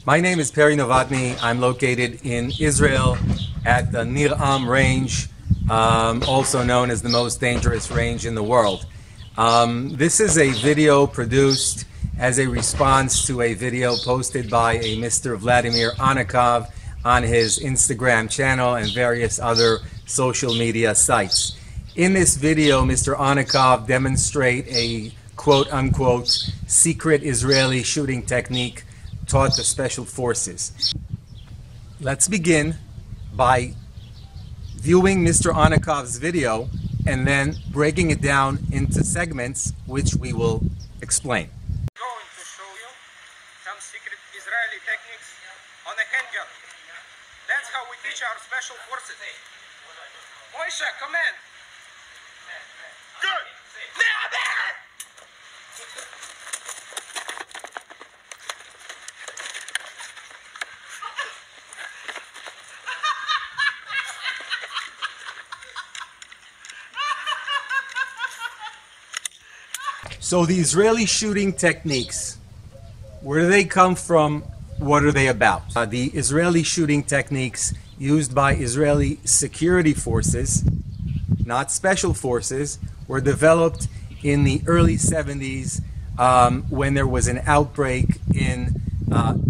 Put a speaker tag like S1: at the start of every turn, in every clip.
S1: My name is Perry Novotny. I'm located in Israel at the Nir Am range, also known as the most dangerous range in the world. This is a video produced as a response to a video posted by a Mr. Vladimir Onokoy on his Instagram channel and various other social media sites. In this video, Mr. Onokoy demonstrates a quote-unquote secret Israeli shooting technique taught to special forces. Let's begin by viewing Mr. Onokoy's video and then breaking it down into segments which we will explain.
S2: I'm going to show you some secret Israeli techniques on a handgun. That's how we teach our special forces. Moisha, command! Good!
S1: So the Israeli shooting techniques, where do they come from? What are they about? The Israeli shooting techniques used by Israeli security forces, not special forces, were developed in the early 70s when there was an outbreak in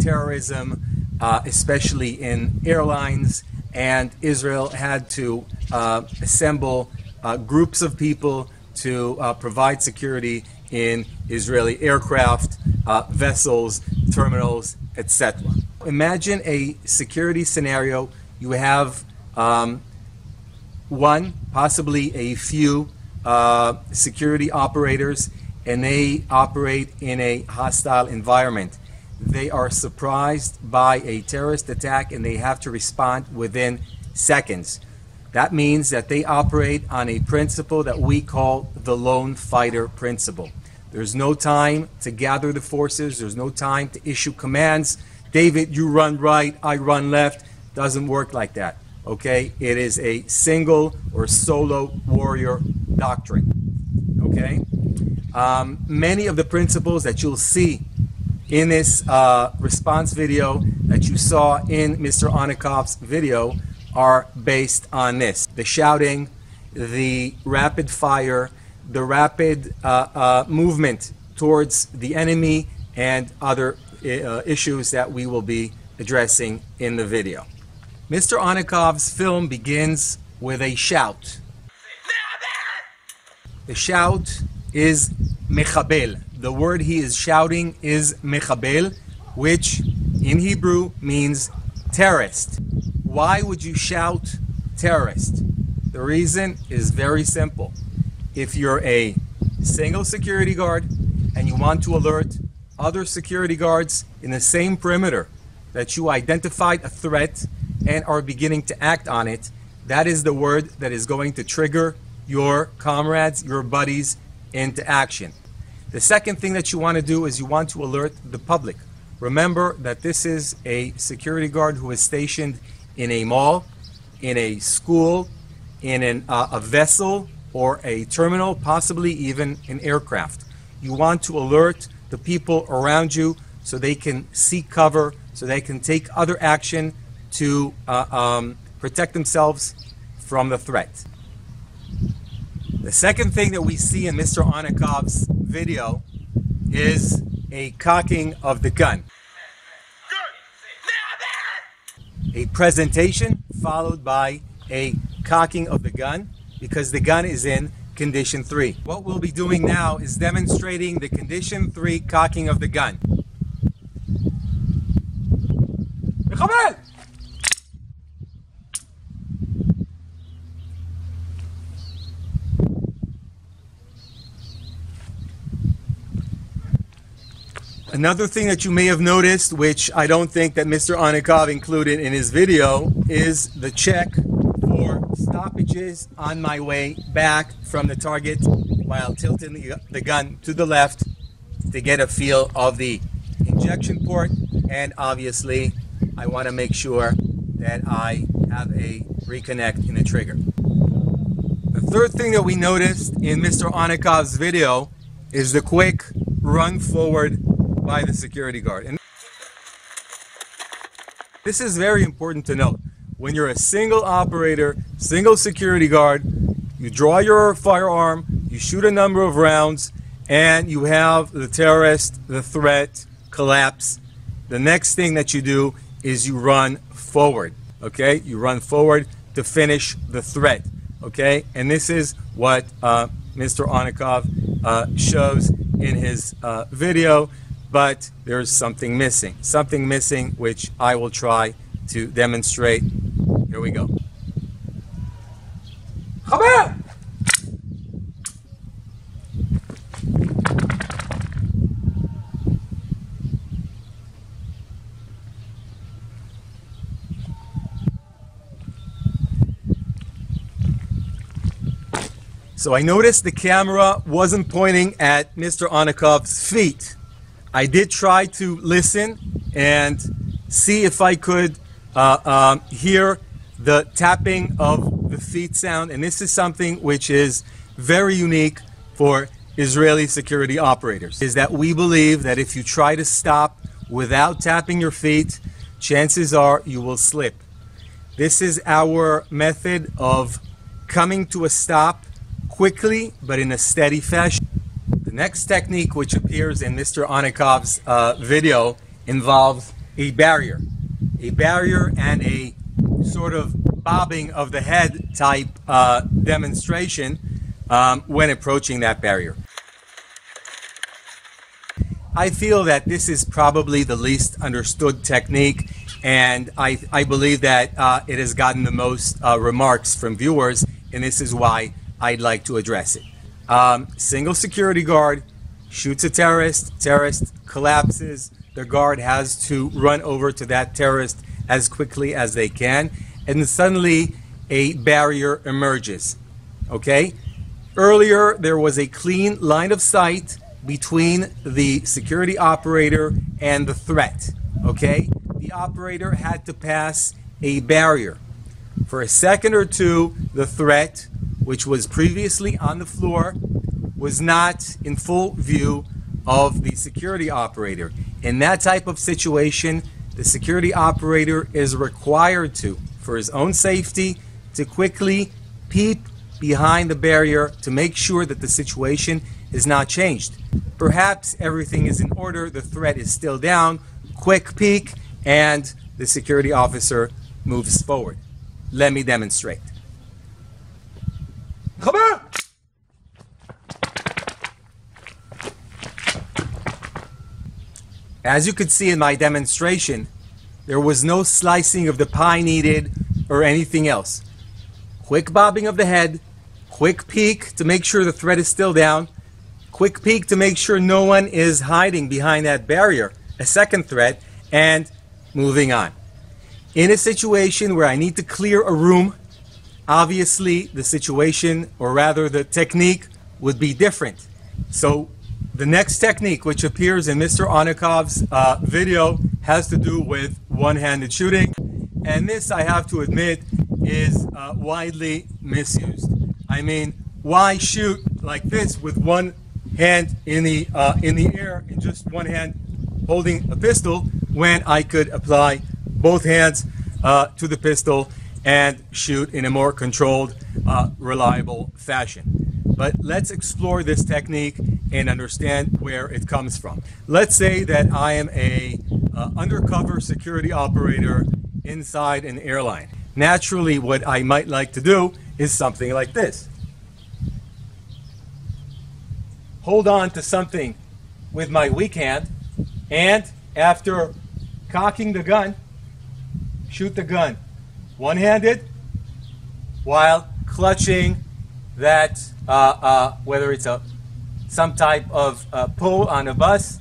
S1: terrorism, especially in airlines, and Israel had to assemble groups of people to provide security in Israeli aircraft, vessels, terminals, etc. Imagine a security scenario. You have one, possibly a few security operators, and they operate in a hostile environment. They are surprised by a terrorist attack and they have to respond within seconds. That means that they operate on a principle that we call the lone fighter principle. There's no time to gather the forces. There's no time to issue commands. David, you run right, I run left. Doesn't work like that. Okay? It is a single or solo warrior doctrine. Okay? Many of the principles that you'll see in this response video that you saw in Mr. Onokoy's video are based on this. The shouting, the rapid fire, the rapid movement towards the enemy, and other issues that we will be addressing in the video. Mr. Onokoy's film begins with a shout. The shout is mechabel. The word he is shouting is mechabel, which in Hebrew means terrorist. Why would you shout terrorist? The reason is very simple. If you're a single security guard and you want to alert other security guards in the same perimeter that you identified a threat and are beginning to act on it, that is the word that is going to trigger your comrades, your buddies, into action. The second thing that you want to do is you want to alert the public. Remember that this is a security guard who is stationed in a mall, in a school, in a vessel or a terminal, possibly even an aircraft. You want to alert the people around you so they can seek cover, so they can take other action to protect themselves from the threat. The second thing that we see in Mr. Onokoy's video is a cocking of the gun. A presentation followed by a cocking of the gun, because the gun is in condition 3. What we'll be doing now is demonstrating the condition 3 cocking of the gun. Another thing that you may have noticed, which I don't think that Mr. Onokoy included in his video, is the check for stoppages on my way back from the target while tilting the gun to the left to get a feel of the injection port, and obviously I want to make sure that I have a reconnect in the trigger. The third thing that we noticed in Mr. Onokoy's video is the quick run forward by the security guard. And This is very important to note. When you're a single operator, single security guard, you draw your firearm, you shoot a number of rounds, and you have the terrorist, the threat, collapse. The next thing that you do is you run forward, okay? You run forward to finish the threat, okay? And this is what Mr. Onokoy shows in his video, but there's something missing which I will try to demonstrate. Here we go. Come out! So I noticed the camera wasn't pointing at Mr. Onokoy's feet. I did try to listen and see if I could hear the tapping of the feet sound, and this is something which is very unique for Israeli security operators, is that we believe that if you try to stop without tapping your feet, chances are you will slip. This is our method of coming to a stop quickly but in a steady fashion. The next technique which appears in Mr. Onokoy's video involves a barrier and a sort of bobbing of the head type demonstration when approaching that barrier. I feel that this is probably the least understood technique, and I believe that it has gotten the most remarks from viewers, and this is why I'd like to address it. Single security guard shoots a terrorist collapses, the guard has to run over to that terrorist as quickly as they can, and suddenly a barrier emerges, okay? Earlier, there was a clean line of sight between the security operator and the threat, okay? The operator had to pass a barrier. For a second or two, the threat, which was previously on the floor, was not in full view of the security operator. In that type of situation, the security operator is required to, for his own safety, to quickly peep behind the barrier to make sure that the situation is not changed. Perhaps everything is in order, the threat is still down, quick peek, and the security officer moves forward. Let me demonstrate. Come on! As you could see in my demonstration, there was no slicing of the pie needed or anything else. Quick bobbing of the head, quick peek to make sure the threat is still down, quick peek to make sure no one is hiding behind that barrier, a second threat, and moving on. In a situation where I need to clear a room, obviously the situation, or rather the technique, would be different. So the next technique, which appears in Mr. Onokoy's video, has to do with one-handed shooting, and this, I have to admit, is widely misused. I mean, why shoot like this with one hand in the air and just one hand holding a pistol when I could apply both hands to the pistol and shoot in a more controlled, reliable fashion? But let's explore this technique and understand where it comes from. Let's say that I am a undercover security operator inside an airline. Naturally, what I might like to do is something like this. Hold on to something with my weak hand, and after cocking the gun, shoot the gun one-handed while clutching that, whether it's some type of pull on a bus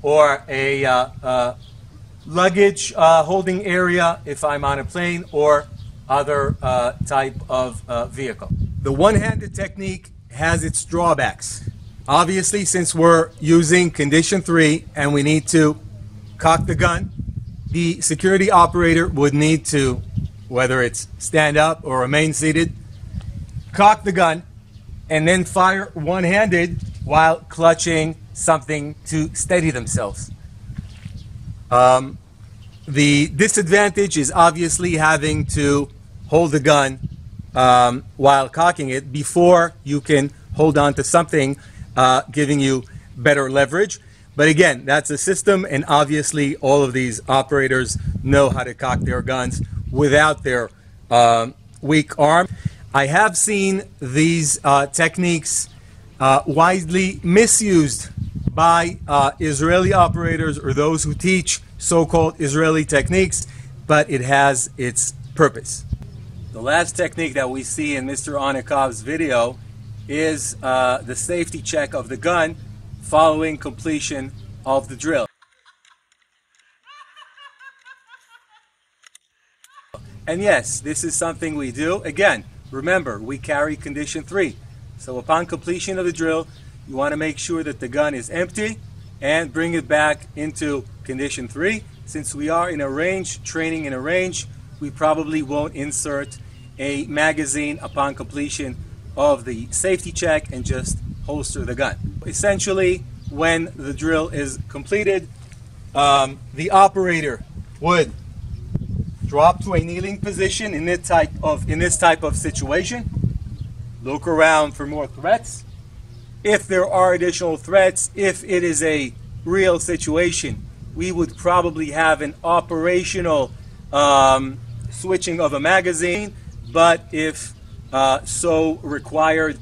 S1: or a luggage holding area if I'm on a plane or other type of vehicle. The one-handed technique has its drawbacks. Obviously, since we're using condition 3 and we need to cock the gun, the security operator would need to, whether it's stand up or remain seated, cock the gun and then fire one-handed while clutching something to steady themselves. The disadvantage is obviously having to hold the gun while cocking it before you can hold on to something, giving you better leverage. But again, that's a system, and obviously all of these operators know how to cock their guns without their weak arm. I have seen these techniques widely misused by Israeli operators or those who teach so-called Israeli techniques, but it has its purpose. The last technique that we see in Mr. Onokoy's video is the safety check of the gun following completion of the drill. And yes, this is something we do. Again, remember, we carry condition 3. So upon completion of the drill, you want to make sure that the gun is empty and bring it back into condition 3. Since we are in a range, training in a range, we probably won't insert a magazine upon completion of the safety check and just holster the gun. Essentially, when the drill is completed, the operator would drop to a kneeling position in this type of situation. Look around for more threats. If there are additional threats, if it is a real situation, we would probably have an operational switching of a magazine. But if so required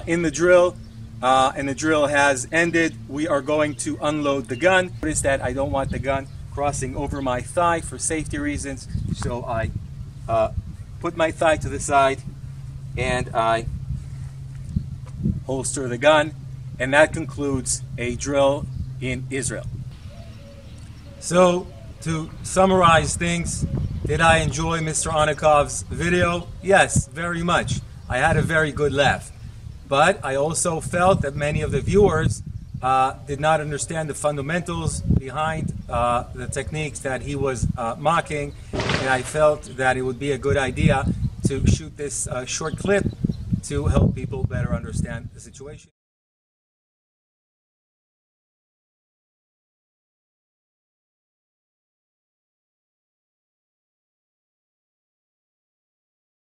S1: in the drill, and the drill has ended, we are going to unload the gun. Notice that I don't want the gun crossing over my thigh for safety reasons, so I put my thigh to the side and I holster the gun, and that concludes a drill in Israel. So to summarize things, did I enjoy Mr. Onokoy's video? Yes, very much. I had a very good laugh. But I also felt that many of the viewers did not understand the fundamentals behind the techniques that he was mocking, and I felt that it would be a good idea to shoot this short clip to help people better understand the situation.